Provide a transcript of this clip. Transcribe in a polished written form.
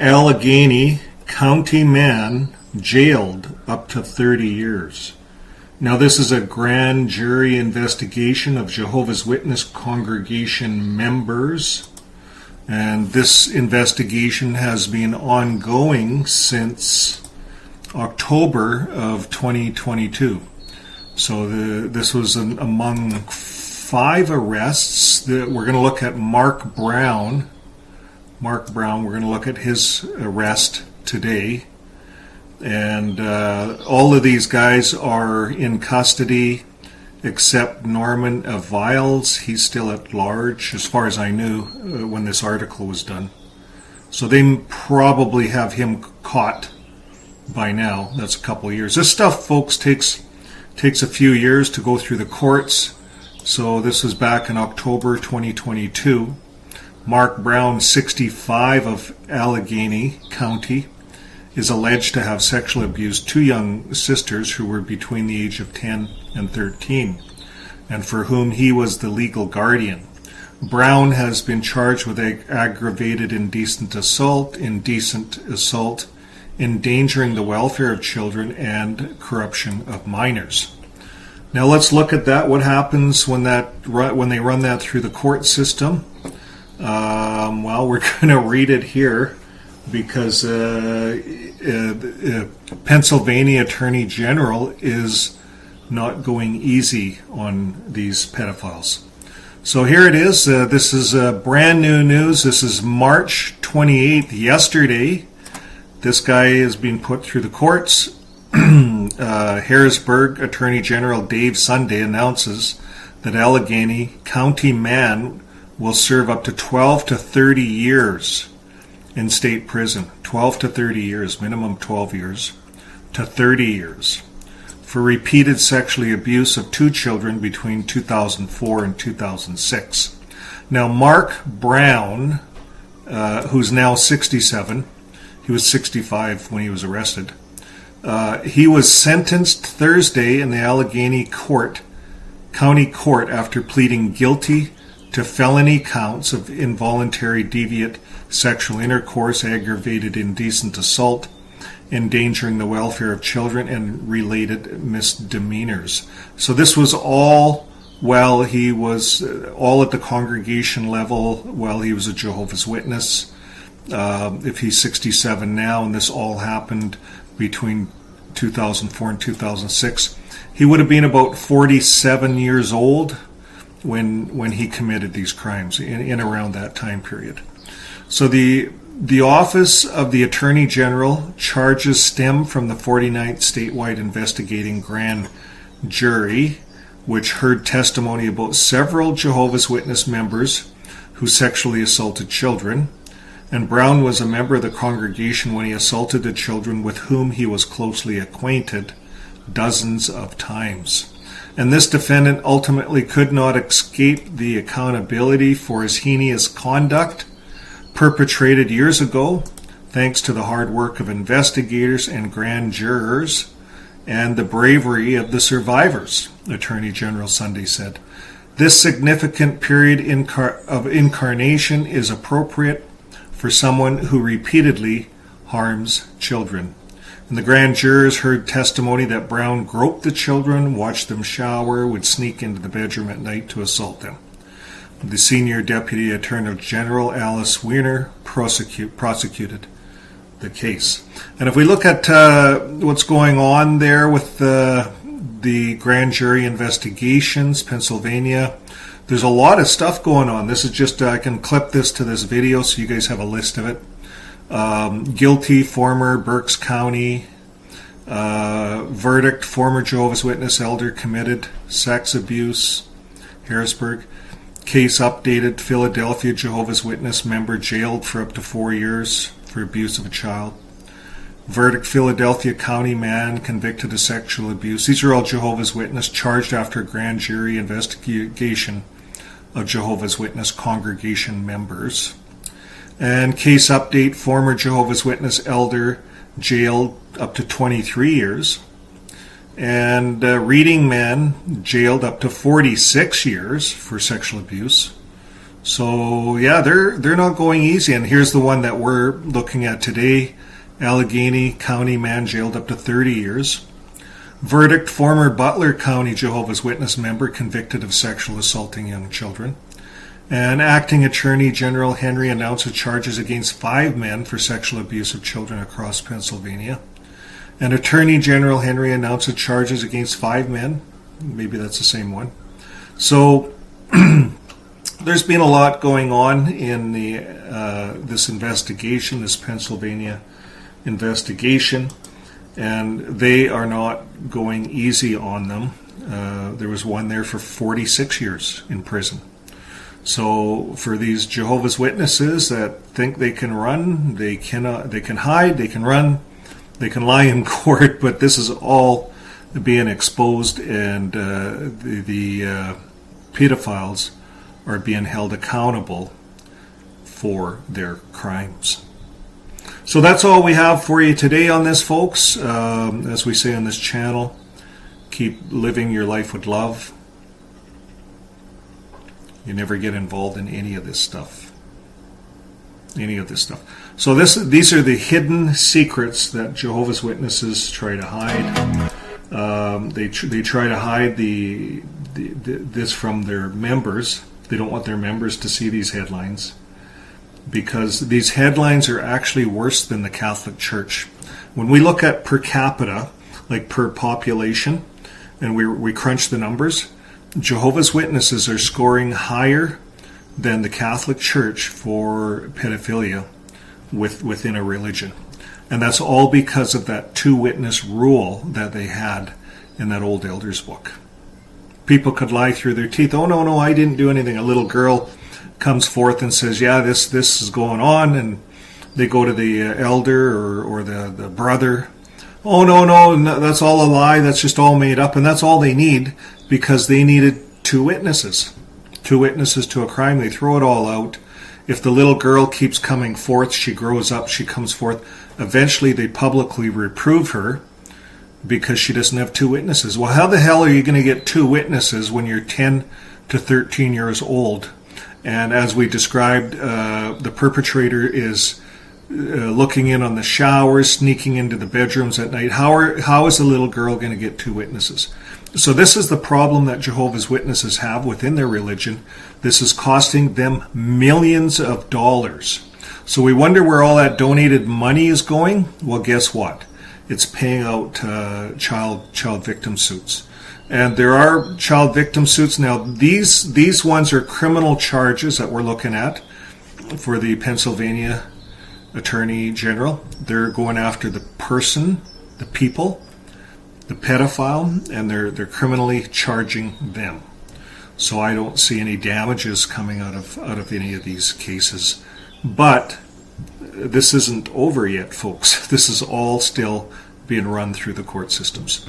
Allegheny County man jailed up to 30 years. Now, this is a grand jury investigation of Jehovah's Witness congregation members, and this investigation has been ongoing since October of 2022. So this was among 5 arrests. We're going to look at Mark Brown. We're going to look at his arrest today. And all of these guys are in custody except Norman Viles. He's still at large, as far as I knew when this article was done. So they probably have him caught by now. That's a couple of years. This stuff, folks, takes a few years to go through the courts. So this was back in October 2022. Mark Brown, 65, of Allegheny County, is alleged to have sexually abused 2 young sisters who were between the age of 10 and 13, and for whom he was the legal guardian. Brown has been charged with aggravated indecent assault, endangering the welfare of children, and corruption of minors. Now let's look at that. What happens when they run that through the court system? Well, we're going to read it here because Pennsylvania Attorney General is not going easy on these pedophiles. So here it is. This is brand new news. This is March 28th, yesterday. This guy is being put through the courts. Harrisburg Attorney General Dave Sunday announces that Allegheny County man will serve up to 12 to 30 years in state prison. 12 to 30 years, minimum 12 years to 30 years, for repeated sexual abuse of 2 children between 2004 and 2006. Now, Mark Brown, who's now 67, he was 65 when he was arrested. He was sentenced Thursday in the Allegheny County Court after pleading guilty to felony counts of involuntary deviant sexual intercourse, aggravated indecent assault, endangering the welfare of children, and related misdemeanors. So this was all while he was all at the congregation level, while he was a Jehovah's Witness. If he's 67 now, and this all happened between 2004 and 2006, he would have been about 47 years old when he committed these crimes in around that time period. So the Office of the Attorney General charges stem from the 49th statewide investigating grand jury, which heard testimony about several Jehovah's Witness members who sexually assaulted children. And Brown was a member of the congregation when he assaulted the children with whom he was closely acquainted dozens of times. And this defendant ultimately could not escape the accountability for his heinous conduct perpetrated years ago, thanks to the hard work of investigators and grand jurors and the bravery of the survivors, Attorney General Sunday said. This significant period of incarnation is appropriate for someone who repeatedly harms children. And the grand jurors heard testimony that Brown groped the children, watched them shower, would sneak into the bedroom at night to assault them. The senior deputy attorney general, Alice Weiner, prosecuted the case. And if we look at what's going on there with the grand jury investigations, Pennsylvania, there's a lot of stuff going on. This is just, I can clip this to this video so you guys have a list of it. Guilty, former Berks County. Verdict, former Jehovah's Witness elder committed sex abuse, Harrisburg. Case updated, Philadelphia Jehovah's Witness member jailed for up to 4 years for abuse of a child. Verdict, Philadelphia County man convicted of sexual abuse. These are all Jehovah's Witness charged after a grand jury investigation of Jehovah's Witness congregation members. And case update, former Jehovah's Witness elder jailed up to 23 years. And reading man jailed up to 46 years for sexual abuse. So yeah, they're not going easy. And here's the one that we're looking at today. Allegheny County man jailed up to 30 years. Verdict, former Butler County Jehovah's Witness member convicted of sexual assaulting young children. And Acting Attorney General Henry announced charges against 5 men for sexual abuse of children across Pennsylvania. And Attorney General Henry announced charges against 5 men. Maybe that's the same one. So there's been a lot going on in this investigation, this Pennsylvania investigation, and they are not going easy on them. There was one there for 46 years in prison. So for these Jehovah's Witnesses that think they can run, they cannot. They can hide, they can run, they can lie in court, but this is all being exposed, and the pedophiles are being held accountable for their crimes. So that's all we have for you today on this, folks. As we say on this channel, keep living your life with love. You never get involved in any of this stuff. So these are the hidden secrets that Jehovah's Witnesses try to hide. They try to hide this from their members. They don't want their members to see these headlines, because these headlines are actually worse than the Catholic Church. When we look at per capita, like per population, and we crunch the numbers, Jehovah's Witnesses are scoring higher than the Catholic Church for pedophilia within a religion. And that's all because of that 2-witness rule that they had in that old elders book. People could lie through their teeth. Oh, no, I didn't do anything. A little girl comes forth and says, yeah, this is going on, and they go to the elder or the brother. Oh, no, that's all a lie. That's just all made up. And that's all they need, because they needed 2 witnesses. 2 witnesses to a crime. They throw it all out. If the little girl keeps coming forth, she grows up, she comes forth. Eventually, they publicly reprove her because she doesn't have 2 witnesses. Well, how the hell are you going to get 2 witnesses when you're 10 to 13 years old? And as we described, the perpetrator is looking in on the showers, sneaking into the bedrooms at night. How is a little girl going to get 2 witnesses? So this is the problem that Jehovah's Witnesses have within their religion. This is costing them millions of dollars. So we wonder where all that donated money is going. Well, guess what? It's paying out child victim suits. And there are child victim suits. Now, these ones are criminal charges that we're looking at for the Pennsylvania Attorney General. They're going after the person, the people, the pedophile, and they're criminally charging them. So I don't see any damages coming out of any of these cases. But this isn't over yet, folks. This is all still being run through the court systems.